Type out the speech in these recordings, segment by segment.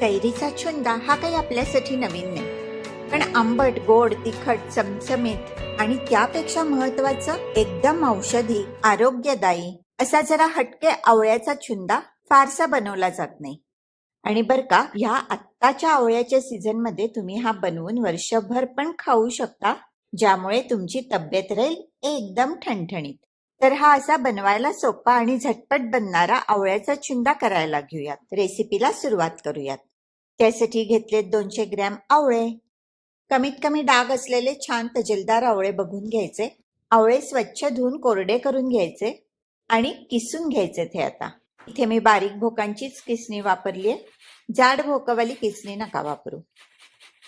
कैरीचा छुंदा हा काही आपल्यासाठी नवीन नाही, पण आंबट, गोड, तिखट, चमचमीत आणि त्यापेक्षा महत्वाचं एकदम औषधी, आरोग्यदायी असा जरा हटके आवळ्याचा छुंदा फारसा बनवला जात नाही. आणि बर का, ह्या आत्ताच्या आवळ्याच्या सीझन मध्ये तुम्ही हा बनवून वर्षभर पण खाऊ शकता, ज्यामुळे तुमची तब्येत राहील एकदम ठणठणीत. तर हा असा बनवायला सोपा आणि झटपट बनणारा आवळ्याचा छुंदा करायला घेऊयात. रेसिपीला सुरुवात करूयात. त्यासाठी घेतले 200 ग्रॅम आवळे. कमीत कमी डाग असलेले छान तजेलदार आवळे बघून घ्यायचे. आवळे स्वच्छ धुवून कोरडे करून घ्यायचे आणि किसून घ्यायचे. ते आता इथे मी बारीक भोकांचीच किसणी वापरली आहे. जाड भोकवाली किसणी नका वापरू.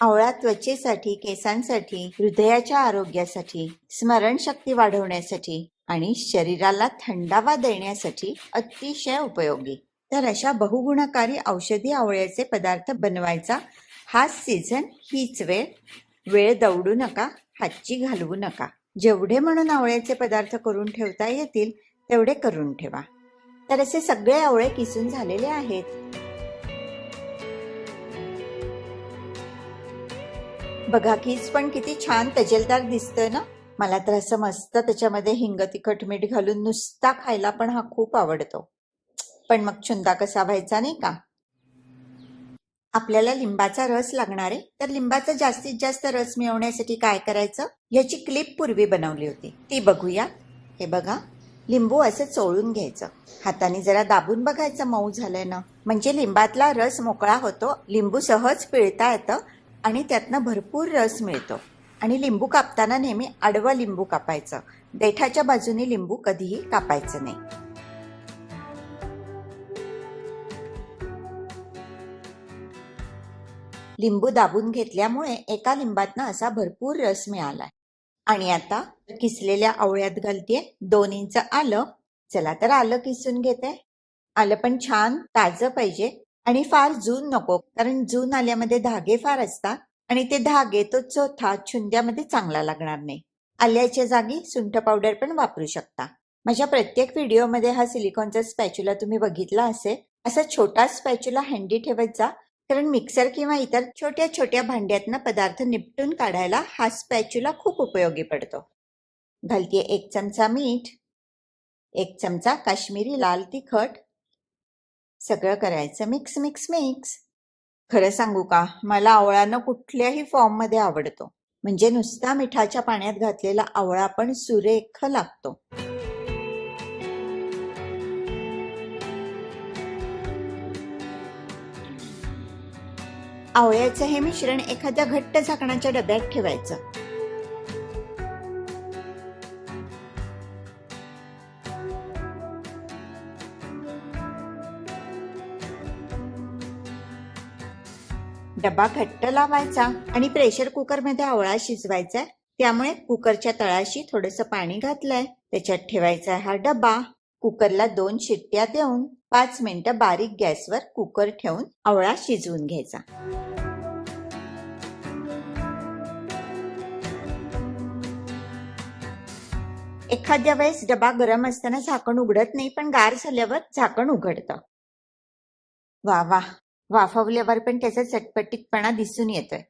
आवळा त्वचेसाठी, केसांसाठी, हृदयाच्या आरोग्यासाठी, स्मरणशक्ती वाढवण्यासाठी आणि शरीराला थंडावा देण्यासाठी अतिशय उपयोगी. तर अशा बहुगुणकारी औषधी आवळ्याचे पदार्थ बनवायचा हा सीझन, हीच वेळ दवडू नका, हातची घालवू नका. जेवढे म्हणून आवळ्याचे पदार्थ करून ठेवता येतील तेवढे करून ठेवा. तर असे सगळे आवळे किसून झालेले आहेत. बघा, कीस पण किती छान तजेलदार दिसतंय ना. मला तर असं मस्त त्याच्यामध्ये हिंग, तिखट, मीठ घालून नुसता खायला पण हा खूप आवडतो. पण मग छुंदा कसा व्हायचा नाही का. आपल्याला लिंबाचा रस लागणार आहे. तर लिंबाचा जास्तीत जास्त रस मिळवण्यासाठी काय करायचं, याची क्लिप पूर्वी बनवली होती, ती बघूया. हे बघा, लिंबू असं चोळून घ्यायचं. हाताने जरा दाबून बघायचं मऊ झालंय ना, म्हणजे लिंबातला रस मोकळा होतो. लिंबू सहज पिळता येतं आणि त्यातनं भरपूर रस मिळतो. आणि लिंबू कापताना नेहमी आडवं लिंबू कापायचं. देठाच्या बाजूने लिंबू कधीही कापायचं नाही. लिंबू दाबून घेतल्यामुळे एका लिंबातनं असा भरपूर रस मिळालाय. आणि आता किसलेल्या आवळ्यात घालतेय 2 इंच आलं. चला तर आलं किसून घेते. आलं पण छान ताजं पाहिजे आणि फार जून नको, कारण जून आल्यामध्ये धागे फार असतात आणि ते धागे, तो चोथा छुंद्यामध्ये चांगला लागणार नाही. आल्याच्या जागी सुंठ पावडर पण वापरू शकता. माझ्या प्रत्येक व्हिडिओमध्ये हा सिलिकॉनचा स्पॅच्युला तुम्ही बघितला असेल. असा छोटा स्पॅच्युला हँडी ठेवत जा, कारण मिक्सर किंवा इतर छोट्या छोट्या भांड्यातनं पदार्थ निपटून काढायला हा स्पॅच्युला खूप उपयोगी पडतो. घालतीये 1 चमचा मीठ, 1 चमचा काश्मीरी लाल तिखट. सगळं करायचं मिक्स मिक्स मिक्स. खरं सांगू का, मला आवळा न कुठल्याही फॉर्म मध्ये आवडतो. म्हणजे नुसता मिठाच्या पाण्यात घातलेला आवळा पण सुरेख लागतो. आवळ्याचं हे मिश्रण एखाद्या घट्ट झाकणाच्या डब्यात ठेवायचं. डबा घट्ट लावायचा आणि प्रेशर कुकर मध्ये आवळा शिजवायचा. त्यामुळे कुकरच्या तळाशी थोडंसं पाणी घातलंय, त्याच्यात ठेवायचा हा डबा. कुकरला 2 शिट्ट्या देऊन 5 मिनिटं बारीक गॅसवर कुकर ठेवून आवळा शिजवून घ्यायचा. एखाद्या वेळेस डबा गरम असताना झाकण उघडत नाही, पण गार झाल्यावर झाकण उघडतं. वा वा, वाफवल्यावर पण त्याचा चटपटीतपणा दिसून येतोय.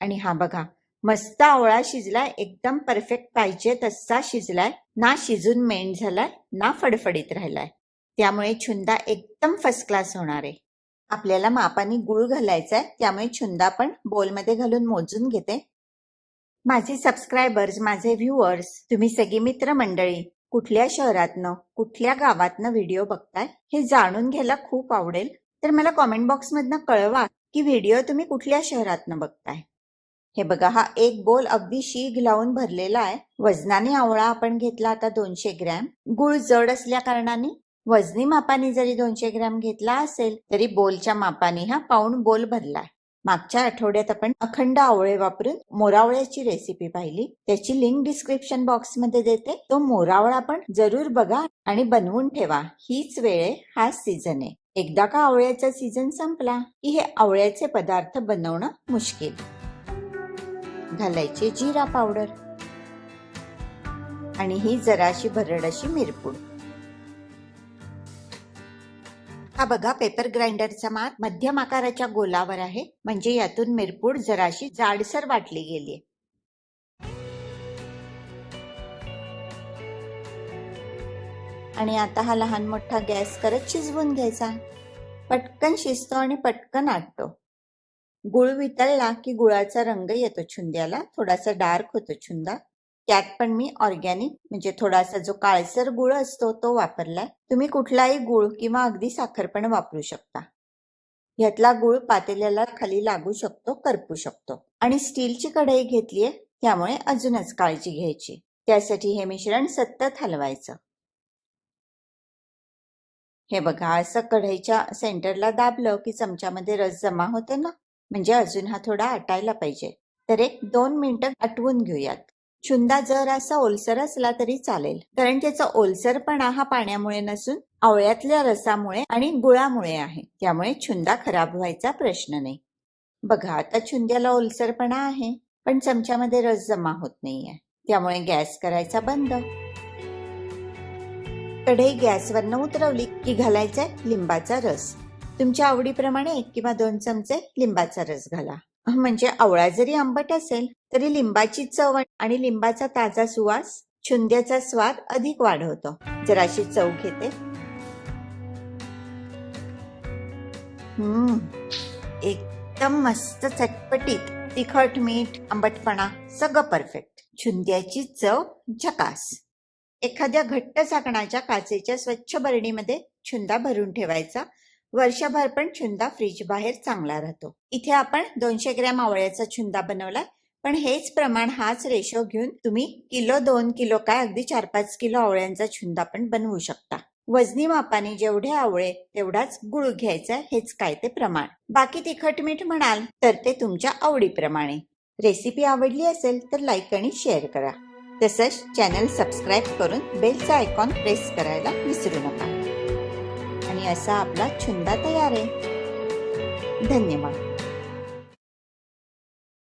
आणि हा बघा, मस्त आवळा शिजलाय, एकदम परफेक्ट पाहिजे तसा शिजलाय. ना शिजून मेंढ झालाय, ना फडफडीत राहिलाय. त्यामुळे छुंदा एकदम फर्स्ट क्लास होणार आहे. आपल्याला मापाने गुळ घालायचाय, त्यामुळे छुंदा पण बोलमध्ये घालून मोजून घेते. माझे सबस्क्रायबर्स, माझे व्ह्युअर्स, तुम्ही सगळी मित्रमंडळी कुठल्या शहरातनं, कुठल्या गावातनं व्हिडिओ बघताय हे जाणून घ्यायला खूप आवडेल. तर मला कॉमेंट बॉक्स मधनं कळवा की व्हिडिओ तुम्ही कुठल्या शहरातनं बघताय. हे बघा, हा एक बोल अगदी शीग लावून भरलेला आहे. वजनाने आवळा आपण घेतला आता 200 ग्रॅम. गुळ जड असल्या कारणाने वजनी मापाने जरी 200 ग्रॅम घेतला असेल तरी बोलच्या मापाने हा पाऊण बोल भरलाय. मागच्या आठवड्यात आपण अखंड आवळे वापरून मोरावळ्याची रेसिपी पाहिली, त्याची लिंक डिस्क्रिप्शन बॉक्स मध्ये देते. तो मोरावळा पण जरूर बघा आणि बनवून ठेवा. हीच वेळ आहे, हा सीझन आहे. एकदा का आवळ्याचा सीझन संपला की हे आवळ्याचे पदार्थ बनवणं मुश्किल. घालायचे जिरा पावडर आणि ही जराशी भरड अशी मिरपूड. हा बघा पेपर ग्राइंडरचा मार मध्यम आकाराच्या गोलावर आहे, म्हणजे यातून मिरपूड जराशी जाडसर वाटली गेली. आणि आता हा लहान मोठा गॅस करत शिजवून घ्यायचा. पटकन शिजतो आणि पटकन आटतो. गुळ वितळला की गुळाचा रंग येतो छुंद्याला, थोडासा डार्क होतो छुंदा. त्यात पण मी ऑर्गॅनिक म्हणजे थोडासा जो काळसर गुळ असतो तो वापरलाय. तुम्ही कुठलाही गुळ किंवा अगदी साखर पण वापरू शकता. ह्यातला गुळ पातेल्याला खाली लागू शकतो, करपू शकतो. आणि स्टीलची कढई घेतलीये, त्यामुळे अजूनच काळजी घ्यायची. त्यासाठी हे मिश्रण सतत हलवायचं. हे बघा, असं कढईच्या सेंटरला दाबलं की चमच्यामध्ये रस जमा होते ना, म्हणजे अजून हा थोडा आटायला पाहिजे. तर 1-2 मिनिटं आटवून घेऊयात. छुंदा जर असा ओलसर असला तरी चालेल, कारण त्याचा ओलसरपणा हा पाण्यामुळे नसून आवळ्यातल्या रसामुळे आणि गुळामुळे आहे. त्यामुळे छुंदा खराब व्हायचा प्रश्न नाही. बघा, आता छुंद्याला ओलसरपणा आहे, पण चमच्यामध्ये रस जमा होत नाहीये. त्यामुळे गॅस करायचा बंद. कढई गॅसवरनं उतरवली की घालायचा लिंबाचा रस. तुमच्या आवडीप्रमाणे 1 किंवा 2 चमचे लिंबाचा रस घाला. म्हणजे आवळा जरी आंबट असेल तरी लिंबाची चव आणि लिंबाचा ताजा सुवास छुंद्याचा स्वाद अधिक वाढवतो. जराशी चव घेते. एकदम मस्त चटपटीत, तिखट, मीठ, आंबटपणा सगळं परफेक्ट. छुंद्याची चव झकास. एखाद्या घट्ट झाकणाच्या काचेच्या स्वच्छ बरणीमध्ये छुंदा भरून ठेवायचा. वर्षभर पण छुंदा फ्रीज बाहेर चांगला राहतो. इथे आपण 200 ग्रॅम आवळ्याचा छुंदा बनवलाय, पण हेच प्रमाण, हाच रेशो घेऊन तुम्ही किलो, 2 किलो काय अगदी 4-5 किलो आवळ्यांचा छुंदा पण बनवू शकता. वजनी मापाने जेवढे आवळे तेवढाच गुळ घ्यायचा, हेच काय ते प्रमाण. बाकी तिखट मीठ म्हणाल तर ते तुमच्या आवडीप्रमाणे. रेसिपी आवडली असेल तर लाईक आणि शेअर करा. तसंच चॅनल सबस्क्राईब करून बेलचा आयकॉन प्रेस करायला विसरू नका. आणि असा आपला छुंदा तयार आहे. धन्यवाद.